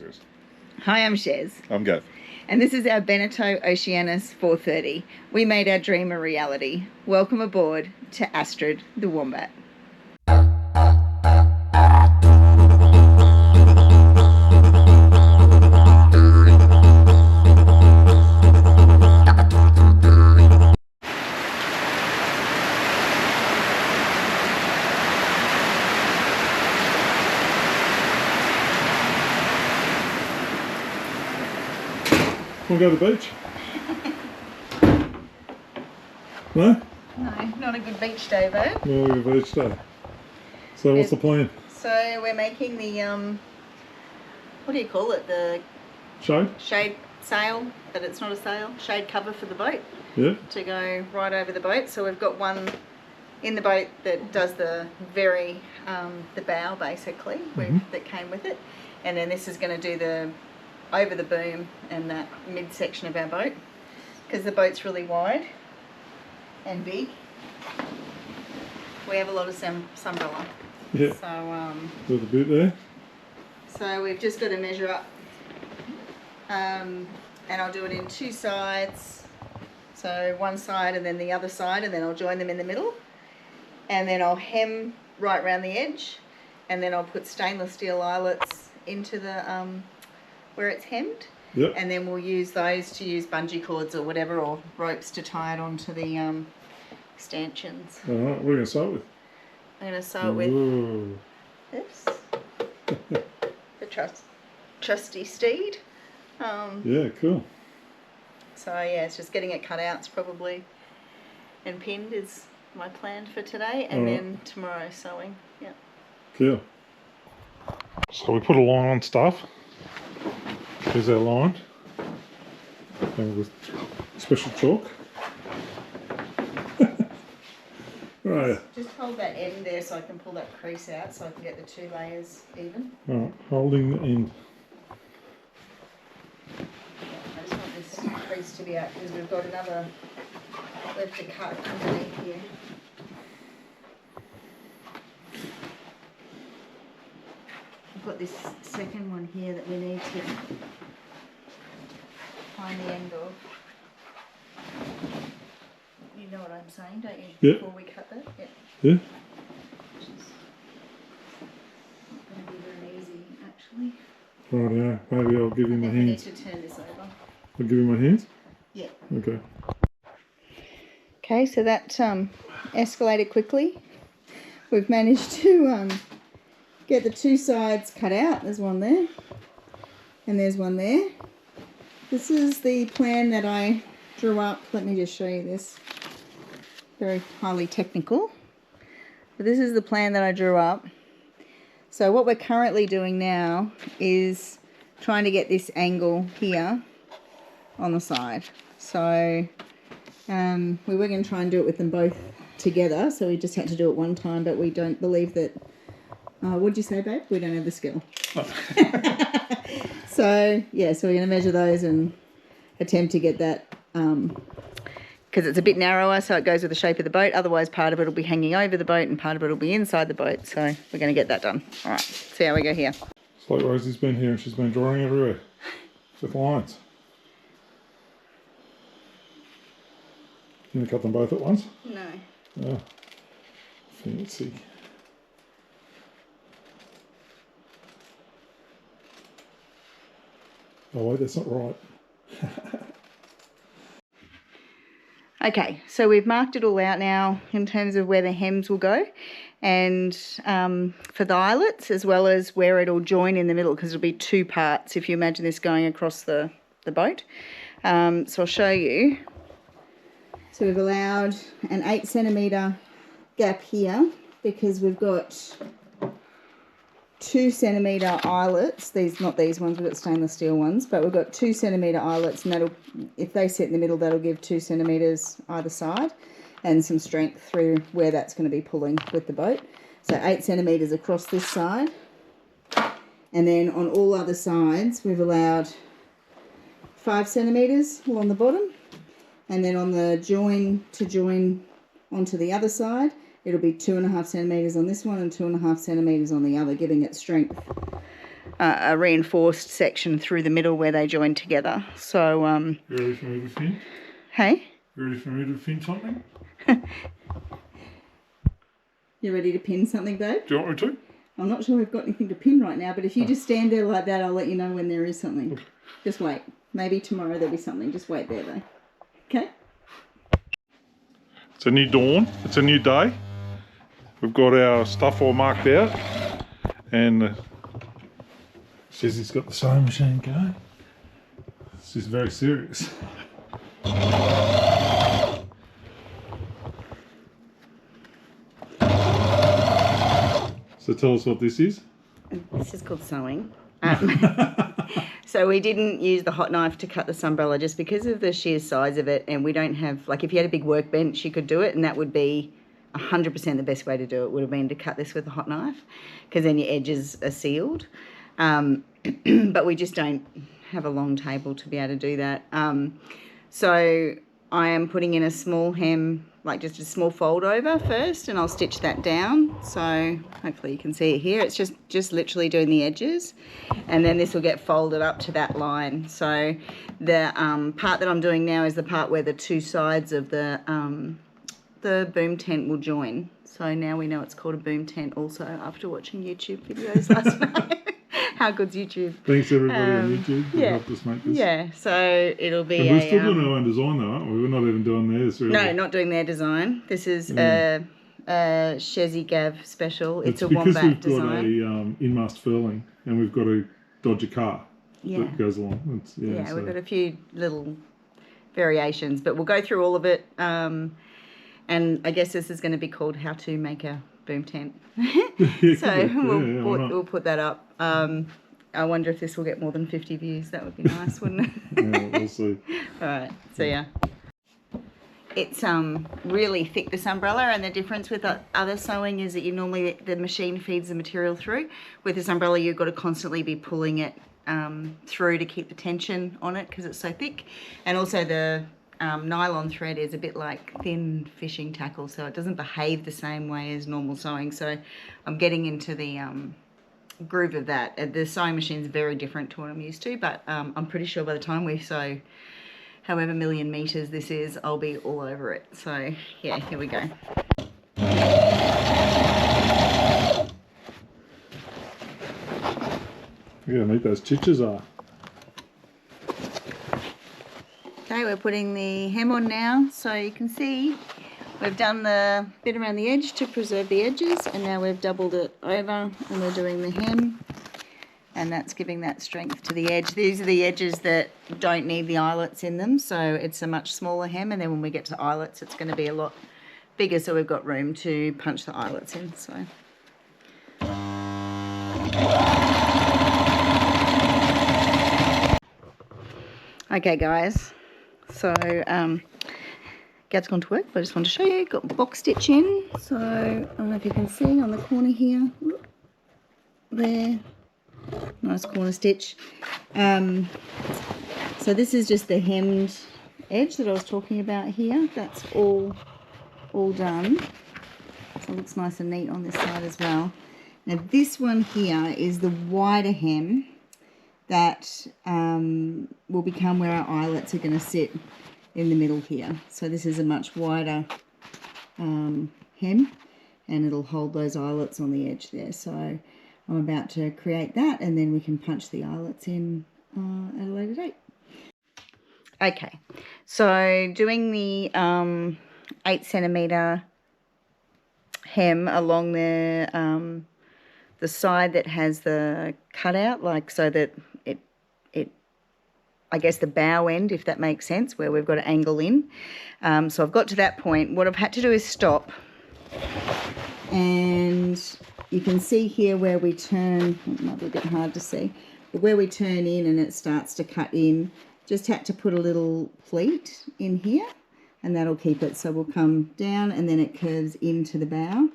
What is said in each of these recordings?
Cheers. Hi, I'm Shez. I'm Gav. And this is our Beneteau Oceanis 430. We made our dream a reality. Welcome aboard to Astrid the Wombat. Want to go to the beach? No? No, not a good beach day though. No, a beach day. So what's the plan? So we're making the, what do you call it? The shade sail, but it's not a sail. Shade cover for the boat. Yeah. To go right over the boat. So we've got one in the boat that does the the bow basically, that came with it. And then this is going to do the over the boom and that midsection of our boat, because the boat's really wide and big. We have a lot of sunbrella. Yeah. So There's a bit there. so we've just got to measure up, and I'll do it in two sides. So one side and then the other side, and then I'll join them in the middle, and then I'll hem right around the edge, and then I'll put stainless steel eyelets into the where it's hemmed. Yep. And then we'll use those to use bungee cords or whatever, or ropes to tie it onto the stanchions. Alright, what are you going to start with? I'm going to sew it with Ooh. this, the trusty steed. Yeah, cool. So yeah, it's just getting it cut out probably, and pinned is my plan for today, and then tomorrow sewing. Yeah. Cool. So we put a line on stuff. Here's our line. And with special chalk. Right. Just hold that end there so I can pull that crease out so I can get the two layers even. Alright, holding the end. I just want this crease to be out because we've got another left to cut underneath here. I've got this second one here that we need to find the end of. You know what I'm saying, don't you? Yeah. Before we cut that? Yeah. Yeah? Which is not going to be very easy, actually. Right, yeah. Maybe I'll give you my I need hands. to turn this over. I'll give you my hands? Yeah. Okay. Okay, so that escalated quickly. We've managed to get the two sides cut out. There's one there, and there's one there. This is the plan that I drew up. Let me just show you this. Very highly technical. But this is the plan that I drew up. So what we're currently doing now is trying to get this angle here on the side. So we were going to try and do it with them both together, so we just had to do it one time, but we don't believe that, what'd you say, babe? We don't have the skill. So yeah, so we're going to measure those and attempt to get that, because it's a bit narrower, so it goes with the shape of the boat. Otherwise part of it will be hanging over the boat and part of it will be inside the boat, so we're going to get that done. All right, see how we go here. It's like Rosie's been here and she's been drawing everywhere with lines. You going to cut them both at once? No. Oh, fancy. Oh wait, that's not right. Okay, so we've marked it all out now in terms of where the hems will go, and for the eyelets, as well as where it'll join in the middle, because it'll be two parts if you imagine this going across the boat. So I'll show you. So we've allowed an 8 centimetre gap here because we've got 2 centimetre eyelets. These, not these ones, we've got stainless steel ones, but we've got 2 centimetre eyelets, and that'll, if they sit in the middle, that'll give 2 centimetres either side and some strength through where that's going to be pulling with the boat. So 8 centimetres across this side, and then on all other sides we've allowed 5 centimetres along the bottom, and then on the join to join onto the other side, it'll be 2.5 centimetres on this one and 2.5 centimetres on the other, giving it strength a reinforced section through the middle where they join together. So, You ready for me to fin? hey? You ready for me to fin something? You ready to pin something, babe? Do you want me to? I'm not sure we've got anything to pin right now, but if you just stand there like that, I'll let you know when there is something. Okay. Just wait. Maybe tomorrow there'll be something. Just wait there, though. Okay? It's a new dawn. It's a new day. We've got our stuff all marked out. And says he's got the sewing machine going. This is very serious. So tell us what this is. This is called sewing. So we didn't use the hot knife to cut the sunbrella just because of the sheer size of it, and we don't have, like, if you had a big workbench you could do it, and that would be 100% the best way to do it would have been to cut this with a hot knife, because then your edges are sealed. But we just don't have a long table to be able to do that. So I am putting in a small hem, like just a small fold over first, and I'll stitch that down. So hopefully you can see it here. It's just literally doing the edges, and then this will get folded up to that line. So the part that I'm doing now is the part where the two sides of the boom tent will join. So now we know it's called a boom tent also, after watching YouTube videos last night. How good's YouTube? Thanks everybody on YouTube who yeah. helped us make this. Yeah, so it'll be And we're still doing our own design though, aren't we? We're not even doing theirs really. No, not doing their design. This is a Chezzy Gav special. It's a because wombat we've design. got a in-mast furling and we've got to dodge a car that goes along. So. We've got a few little variations, but we'll go through all of it. And I guess this is going to be called How to Make a Boom Tent. So we'll put that up. I wonder if this will get more than 50 views. That would be nice, wouldn't it? Yeah, we'll see. All right, so yeah. It's really thick, this umbrella, and the difference with other sewing is that you normally, the machine feeds the material through. With this umbrella, you've got to constantly be pulling it through to keep the tension on it because it's so thick. And also the nylon thread is a bit like thin fishing tackle, so it doesn't behave the same way as normal sewing. So I'm getting into the groove of that. The sewing machine is very different to what I'm used to, but I'm pretty sure by the time we sew however million meters this is, I'll be all over it. So yeah, here we go. Yeah, neat those stitches are. Okay, we're putting the hem on now, so you can see we've done the bit around the edge to preserve the edges, and now we've doubled it over and we're doing the hem, and that's giving that strength to the edge. These are the edges that don't need the eyelets in them, so it's a much smaller hem, and then when we get to eyelets it's going to be a lot bigger, so we've got room to punch the eyelets in. So okay guys, so Gav's gone to work, but I just wanted to show you, got box stitch in. So I don't know if you can see on the corner here, there, nice corner stitch. So this is just the hemmed edge that I was talking about here. That's all done. So it looks nice and neat on this side as well. Now this one here is the wider hem that will become where our eyelets are going to sit in the middle here. So this is a much wider hem, and it'll hold those eyelets on the edge there. So I'm about to create that, and then we can punch the eyelets in at a later date. Okay, so doing the 8 centimeter hem along the side that has the cutout, like so that it I guess the bow end, if that makes sense, where we've got to angle in. So I've got to that point. What I've had to do is stop, and you can see here where we turn, it might be a bit hard to see, but where we turn in and it starts to cut in, just had to put a little pleat in here, and that'll keep it. So we'll come down and then it curves into the bow,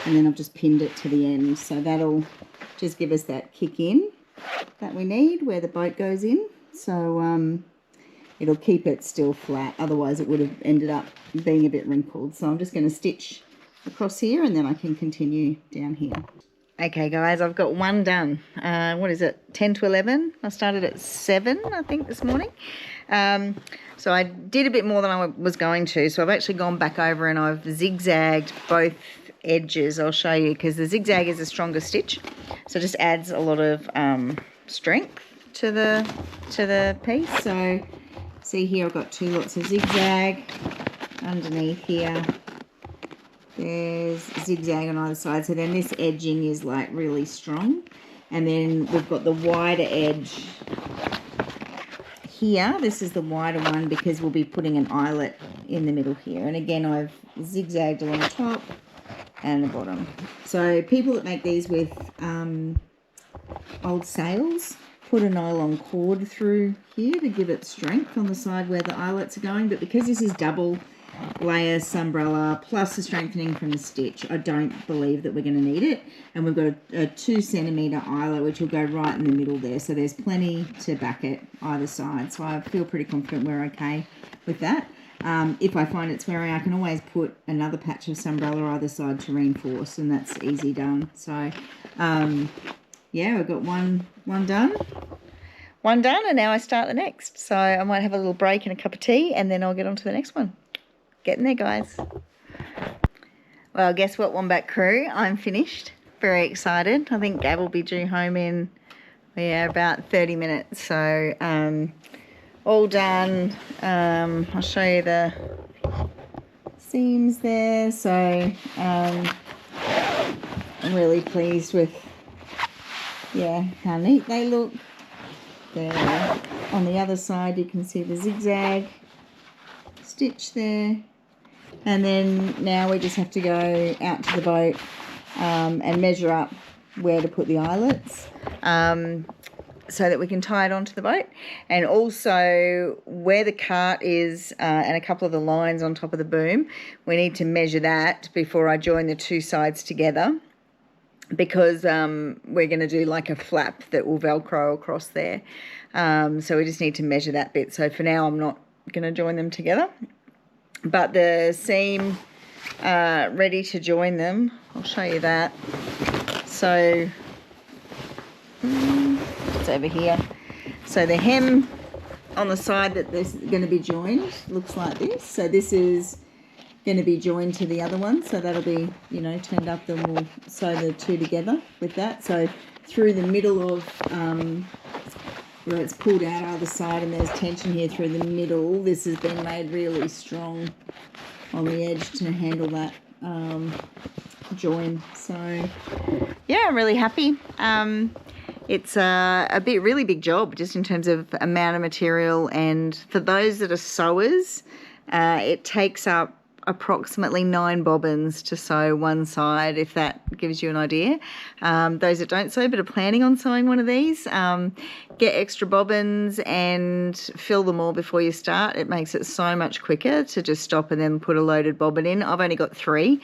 and then I've just pinned it to the end. So that'll just give us that kick in that we need where the boat goes in. So it'll keep it still flat, otherwise it would have ended up being a bit wrinkled. So I'm just going to stitch across here, and then I can continue down here. Okay guys, I've got one done. What is it, 10 to 11? I started at 7 I think this morning. So I did a bit more than I was going to, so I've actually gone back over and I've zigzagged both edges. I'll show you, because the zigzag is a stronger stitch, so it just adds a lot of strength to the piece. So see here, I've got 2 lots of zigzag underneath here. There's zigzag on either side, so then this edging is like really strong, and then we've got the wider edge here. This is the wider one because we'll be putting an eyelet in the middle here, and again I've zigzagged along the top and the bottom. So people that make these with old sails put a nylon cord through here to give it strength on the side where the eyelets are going, but because this is double layer sunbrella plus the strengthening from the stitch, I don't believe that we're going to need it. And we've got a 2 centimetre eyelet which will go right in the middle there, so there's plenty to back it either side, so I feel pretty confident we're okay with that. If I find it's wearing, I can always put another patch of sunbrella either side to reinforce, and that's easy done. So yeah, we've got one done, and now I start the next. So I might have a little break and a cup of tea, and then I'll get on to the next one. Getting there, guys. Well, guess what, Wombat crew? I'm finished. Very excited. I think Gab will be due home in, yeah, about 30 minutes. So all done. I'll show you the seams there. So I'm really pleased with, yeah, how neat they look. There. On the other side, you can see the zigzag stitch there. And then now we just have to go out to the boat and measure up where to put the eyelets so that we can tie it onto the boat. And also where the cart is and a couple of the lines on top of the boom, we need to measure that before I join the 2 sides together, because we're going to do like a flap that will Velcro across there. So we just need to measure that bit. So for now I'm not going to join them together. But the seam ready to join them, I'll show you that. So it's over here. So the hem on the side that this is going to be joined looks like this. So this is going to be joined to the other one, so that'll be, you know, turned up, then we'll sew the 2 together with that. So through the middle of where it's pulled out either side, and there's tension here through the middle, this has been made really strong on the edge to handle that join. So yeah, I'm really happy. It's a really big job just in terms of amount of material, and for those that are sewers, it takes up approximately 9 bobbins to sew one side, if that gives you an idea. Those that don't sew but are planning on sewing one of these, get extra bobbins and fill them all before you start. It makes it so much quicker to just stop and then put a loaded bobbin in. I've only got 3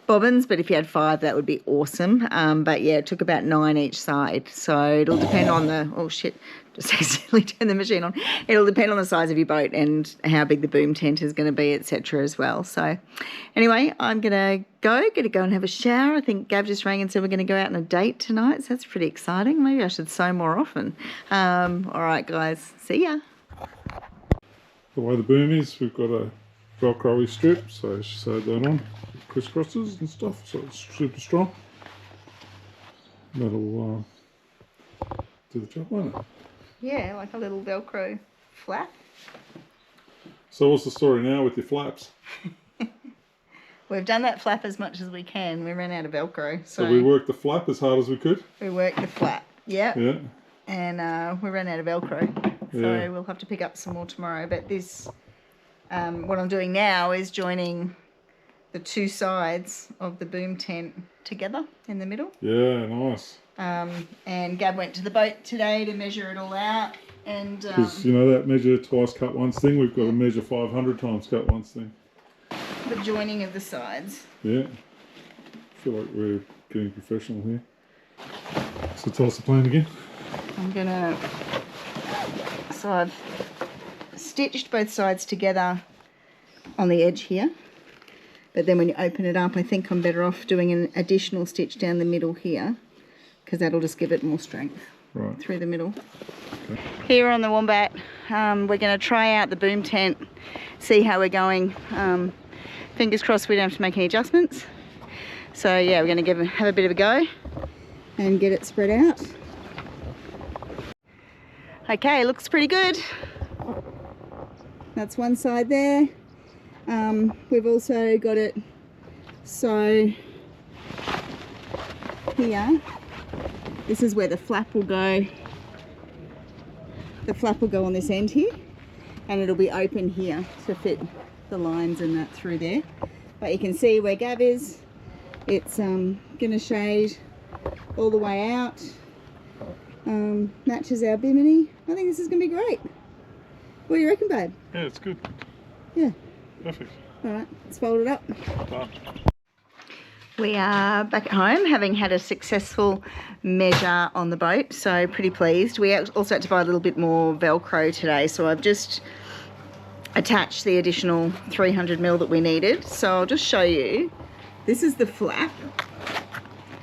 bobbins, but if you had 5 that would be awesome. But yeah, it took about 9 each side, so it'll depend on the, oh shit, just accidentally turn the machine on. It'll depend on the size of your boat and how big the boom tent is going to be, etc. as well. So anyway, I'm gonna go and have a shower. I think Gab just rang and said we're going to go out on a date tonight, so that's pretty exciting. Maybe I should sew more often. All right guys, see ya. The way the boom is, we've got a Velcro strip, so she sewed that on, crisscrosses and stuff, so it's super strong. That'll do the job, won't it? Yeah, like a little Velcro flap. So what's the story now with your flaps? We've done that flap as much as we can. We ran out of Velcro. So we worked the flap as hard as we could? We worked the flap, yep. Yeah. And we ran out of Velcro. So yeah, we'll have to pick up some more tomorrow. But this, what I'm doing now is joining the 2 sides of the boom tent together in the middle. Yeah, nice. And Gab went to the boat today to measure it all out. And because you know that measure twice cut once thing, we've got to measure 500 times cut once thing. The joining of the sides. Yeah. I feel like we're getting professional here. So tell us the plan again. So I've stitched both sides together on the edge here. But then when you open it up, I think I'm better off doing an additional stitch down the middle here because that'll just give it more strength Right. through the middle. Okay. Here on the Wombat, we're going to try out the boom tent, see how we're going. Fingers crossed we don't have to make any adjustments. So yeah, we're going to have a bit of a go and get it spread out. Okay, looks pretty good. That's one side there. We've also got it so here, this is where the flap will go. The flap will go on this end here, and it'll be open here to fit the lines and that through there. But you can see where Gav is. It's gonna shade all the way out. Matches our bimini. I think this is gonna be great. What do you reckon, babe? Yeah, it's good. Yeah. Perfect. All right, let's fold it up. Done. We are back at home, having had a successful measure on the boat, so pretty pleased. We also had to buy a little bit more Velcro today, so I've just attached the additional 300mm that we needed. So I'll just show you. This is the flap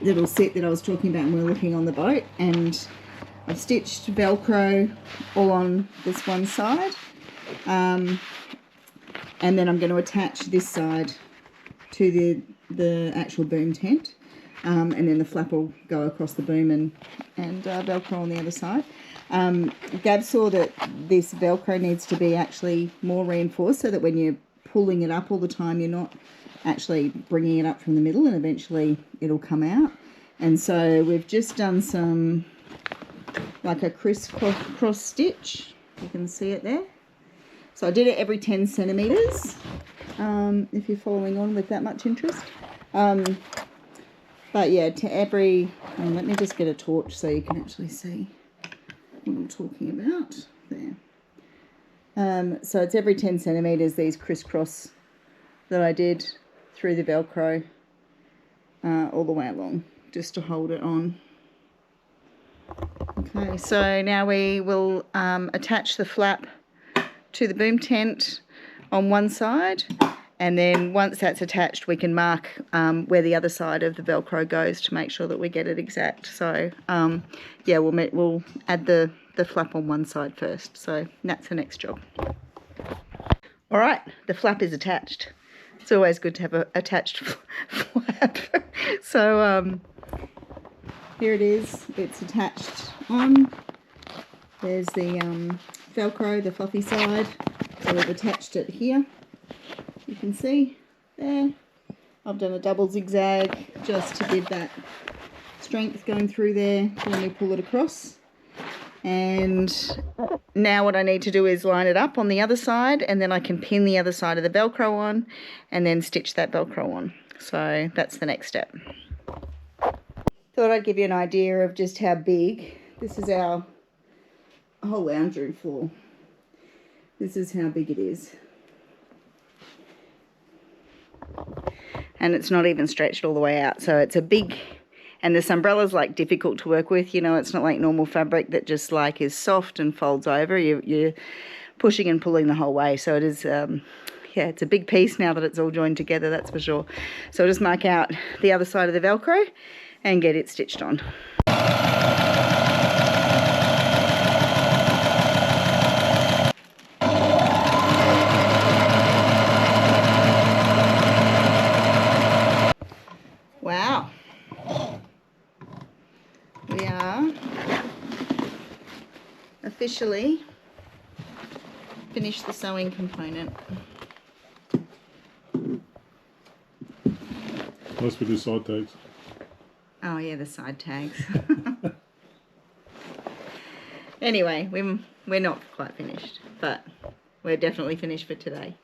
little set that I was talking about when we were looking on the boat, and I've stitched Velcro all on this one side, and then I'm going to attach this side to the actual boom tent, and then the flap will go across the boom and Velcro on the other side. Gab saw that this Velcro needs to be actually more reinforced so that when you're pulling it up all the time, you're not actually bringing it up from the middle, and eventually it'll come out. And so we've just done some, like a crisscross stitch. You can see it there. So I did it every 10 centimetres, if you're following on with that much interest. But yeah, to every, let me just get a torch so you can actually see what I'm talking about. There. So it's every 10 centimetres, these crisscross that I did through the Velcro all the way along, just to hold it on. Okay, so now we will attach the flap to the boom tent on one side, and then once that's attached we can mark where the other side of the Velcro goes to make sure that we get it exact. So yeah, we'll add the flap on one side first, so that's the next job. All right, the flap is attached. It's always good to have an attached flap. So here it is, it's attached on. There's the Velcro, the fluffy side. So we've attached it here. You can see there. I've done a double zigzag just to give that strength going through there when we pull it across. And now what I need to do is line it up on the other side, and then I can pin the other side of the Velcro on and then stitch that Velcro on. So that's the next step. Thought I'd give you an idea of just how big. This is our whole lounge room floor. This is how big it is. And it's not even stretched all the way out, so it's a big, and this umbrella's like difficult to work with, you know, it's not like normal fabric that just like is soft and folds over. You're pushing and pulling the whole way, so it is, yeah, it's a big piece now that it's all joined together, that's for sure. So I'll just mark out the other side of the Velcro and get it stitched on. Wow. We are officially finished the sewing component. Unless we do side tags. Oh yeah, the side tags. Anyway, we're not quite finished, but we're definitely finished for today.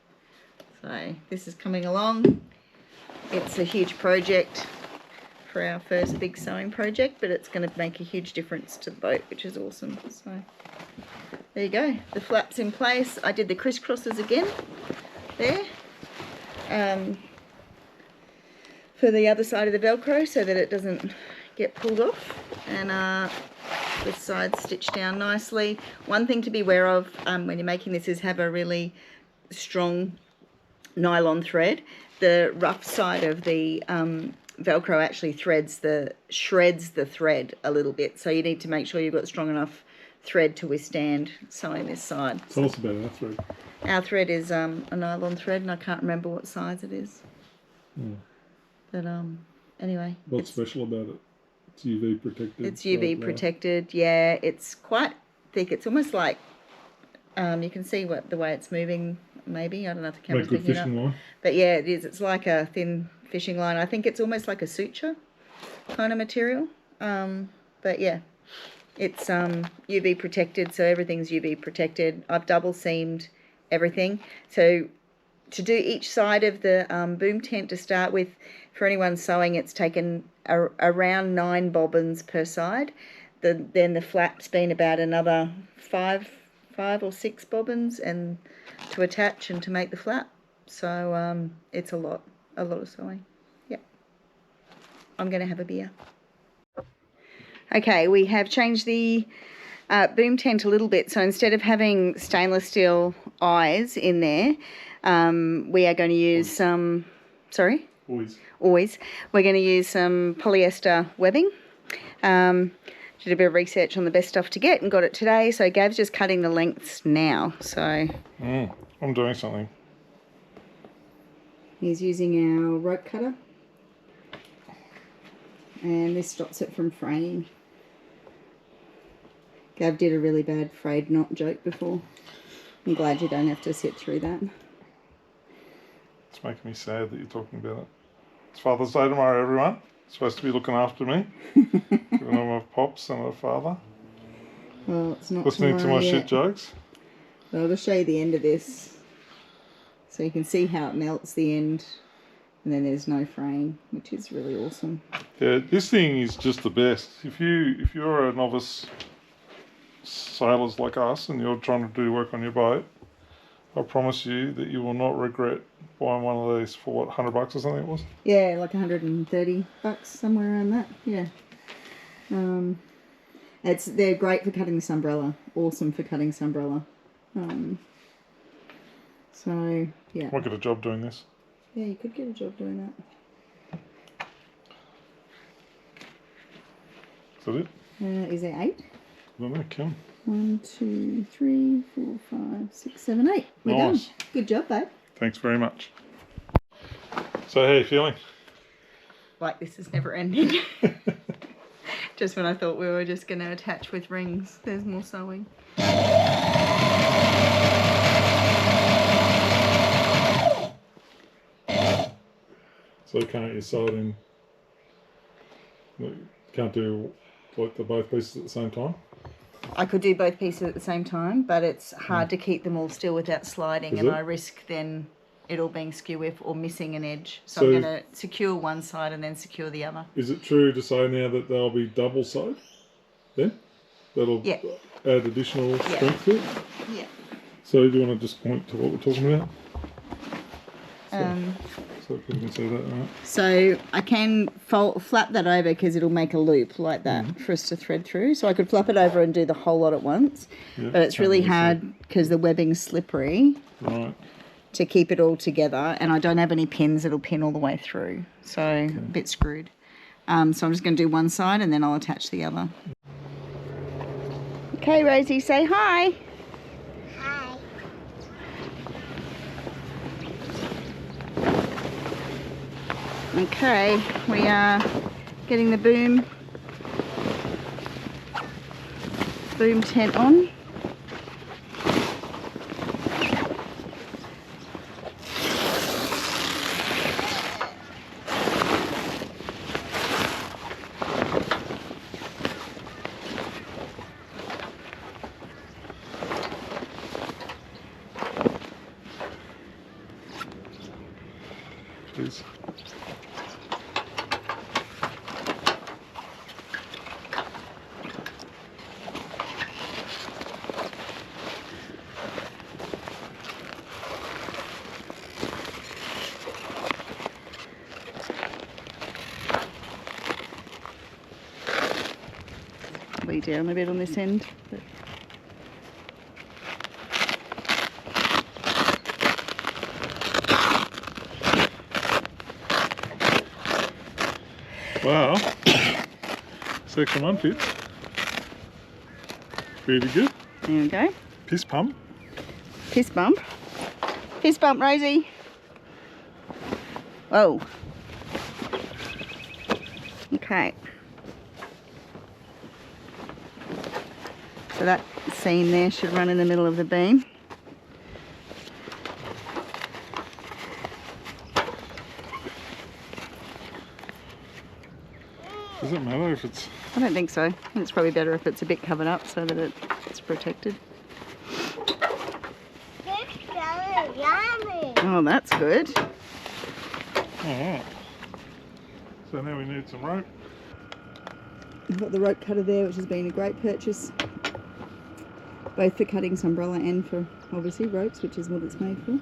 So this is coming along. It's a huge project for our first big sewing project, but it's going to make a huge difference to the boat, which is awesome. So there you go. The flap's in place. I did the crisscrosses again there for the other side of the Velcro so that it doesn't get pulled off, and the sides stitched down nicely. One thing to be aware of when you're making this is have a really strong nylon thread. The rough side of the Velcro actually shreds the thread a little bit. So you need to make sure you've got strong enough thread to withstand sewing this side. Tell us about our thread. Our thread is a nylon thread, and I can't remember what size it is. But anyway. What's special about it? It's UV protected. It's UV protected. Yeah, it's quite thick. It's almost like you can see the way it's moving. Maybe I don't know if the camera's like good picking it fishing up. line. But yeah, it is. It's like a thin fishing line. I think it's almost like a suture kind of material. But yeah, it's UV protected, so everything's UV protected. I've double seamed everything. So to do each side of the boom tent to start with, for anyone sewing, it's taken around 9 bobbins per side. Then the flap's been about another 5 or 6 bobbins and to attach and to make the flap. So it's a lot of sewing. Yep. I'm going to have a beer. Okay, we have changed the boom tent a little bit. So instead of having stainless steel eyes in there, we are going to use some, sorry? Always. We're going to use some polyester webbing. Did a bit of research on the best stuff to get and got it today. So Gav's just cutting the lengths now. So I'm doing something. He's using our rope cutter. And this stops it from fraying. Gav did a really bad frayed knot joke before. I'm glad you don't have to sit through that. It's making me sad that you're talking about it. It's Father's Day tomorrow, everyone. Supposed to be looking after me. Even though my pops and my father. Well, it's not listening to my shit jokes. Well, I'll just show you the end of this. So you can see how it melts the end. And then there's no fraying, which is really awesome. Yeah, this thing is just the best. If you're a novice sailors like us and you're trying to do work on your boat, I promise you that you will not regret buying one of these for what, $100 or something it was? Yeah, like $130, somewhere around that. Yeah. They're great for cutting this umbrella. Awesome for cutting this umbrella. So yeah. I might get a job doing this. Yeah, you could get a job doing that. Is that it? Is there 8? I don't know, Kim. 1, 2, 3, 4, 5, 6, 7, 8. We're Nice. done. Good job, babe. Thanks very much. So how are you feeling? Like this is never ending. Just when I thought we were just going to attach with rings, there's more sewing. So can't you sew it in? Can't do like the both pieces at the same time? I could do both pieces at the same time, but it's hard to keep them all still without sliding, and I risk then it all being skew whiff or missing an edge. So I'm going to secure one side and then secure the other. Is it true to say now that they'll be double sewed then? That'll add additional strength to it? Yeah. So do you want to just point to what we're talking about? So people can see that, right? So I can flap that over because it'll make a loop like that for us to thread through. So I could flap it over and do the whole lot at once, but it's really hard because the webbing's slippery to keep it all together, and I don't have any pins that'll pin all the way through, so a bit screwed. So I'm just going to do one side and then I'll attach the other. Okay, Rosie, say hi. Hi. Okay, we are getting the boom tent on. Please. Probably down a bit on this end. But Wow. Section 1 fits. Really good. There we go. Piss pump. Piss bump. Piss bump, Rosie. Whoa. Okay. So that seam there should run in the middle of the beam. Does it matter if it's... I don't think so. I think it's probably better if it's a bit covered up so that it's protected. Oh, that's good. Alright. So now we need some rope. We've got the rope cutter there, which has been a great purchase. Both for cutting sunbrella and for obviously ropes, which is what it's made for.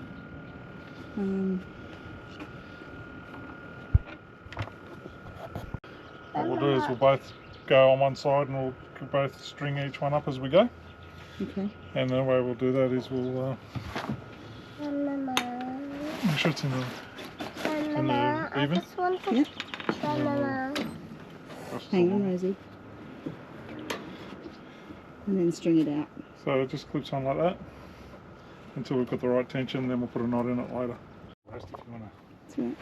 What we'll do is we'll both go on one side and we'll both string each one up as we go. Okay. And the way we'll do that is we'll make sure it's in the even. Yep. Hang on, Rosie. And then string it out. So it just clips on like that until we've got the right tension, then we'll put a knot in it later. If you want to. That's right.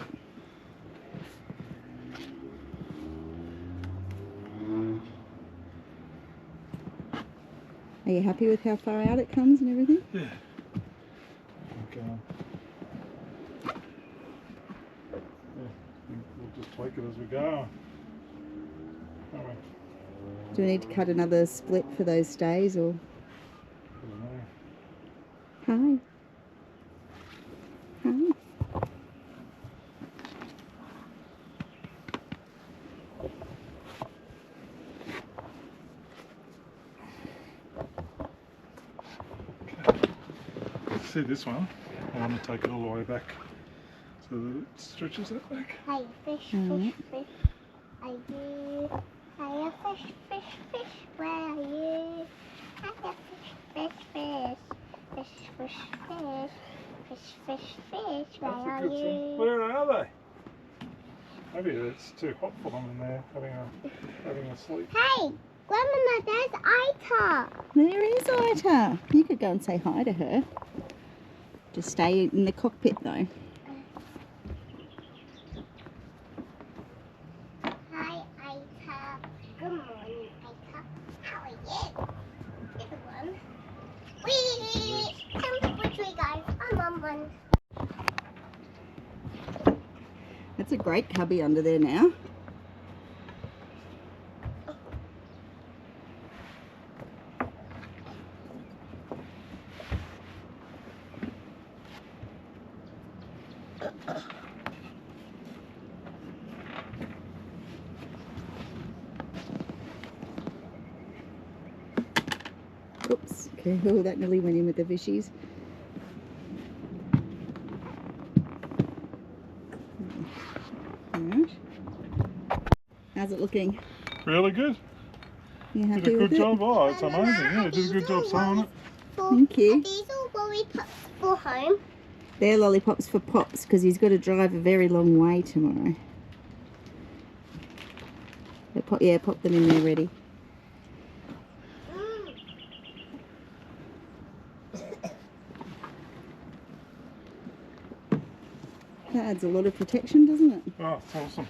Are you happy with how far out it comes and everything? Yeah. Okay. We'll just tweak it as we go. Do we need to cut another split for those stays or? Hi. Hi. See this one? I want to take it all the way back so that it stretches that back. Hey, fish, fish, fish. Are you? Hiya, fish, fish, fish. Where are you? Hiya, fish, fish, fish. Fish, fish, fish. Fish, fish, fish. Where are you? Where are they? Maybe it's too hot for them in there, having a sleep. Hey, Grandma, there's Ita. There is Ita. You could go and say hi to her. Just stay in the cockpit though. Hi, Ita. Good morning, Ita. How are you? Everyone. Whee! Time to put you guys on one. That's a great cubby under there now. Oops, okay, oh, that nearly went in with the fishies. Alright. How's it looking? Really good. You happy Did a with good it? job. Oh, it's amazing. Yeah, did a good job sewing it. Thank you. Are these all lollipops for home? They're lollipops for Pops because he's got to drive a very long way tomorrow. So pop them in there ready. That adds a lot of protection, doesn't it? Oh, it's awesome.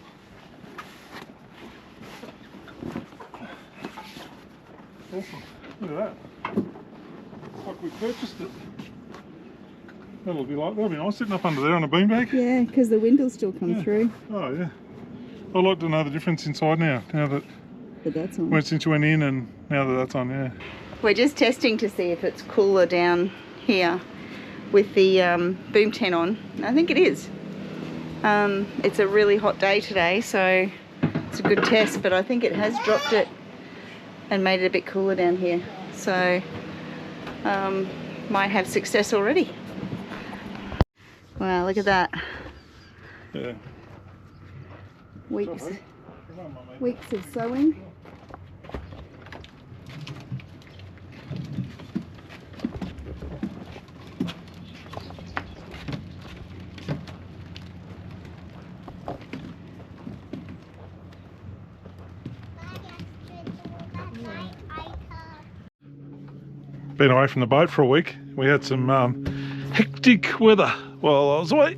Awesome. Look at that. It's like we purchased it. That'll be nice sitting up under there on a beanbag. Yeah, because the wind will still come through. Oh yeah. I'd like to know the difference inside now that But that's on. since you went in and now that that's on, yeah. We're just testing to see if it's cooler down here with the boom tent on. I think it is. It's a really hot day today, so it's a good test, but I think it has dropped it and made it a bit cooler down here. So might have success already. Wow, look at that. Yeah. Weeks Come on, Mummy. weeks of sewing. been away from the boat for a week. We had some hectic weather while I was away.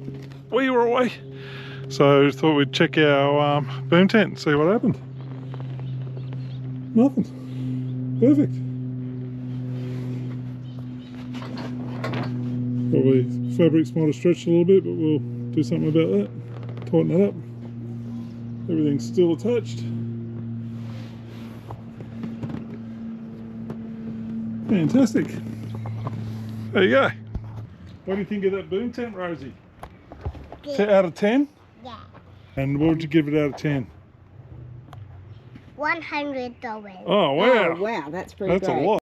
We were away. So thought we'd check our boom tent and see what happened. Nothing. Perfect. Probably fabrics might have stretched a little bit, but we'll do something about that. Tighten it up. Everything's still attached. Fantastic. There you go. What do you think of that boom tent, Rosie? Good. Out of 10? Yeah. And what would you give it out of 10? $100. Oh, wow. Oh, wow, that's pretty That's great. a lot.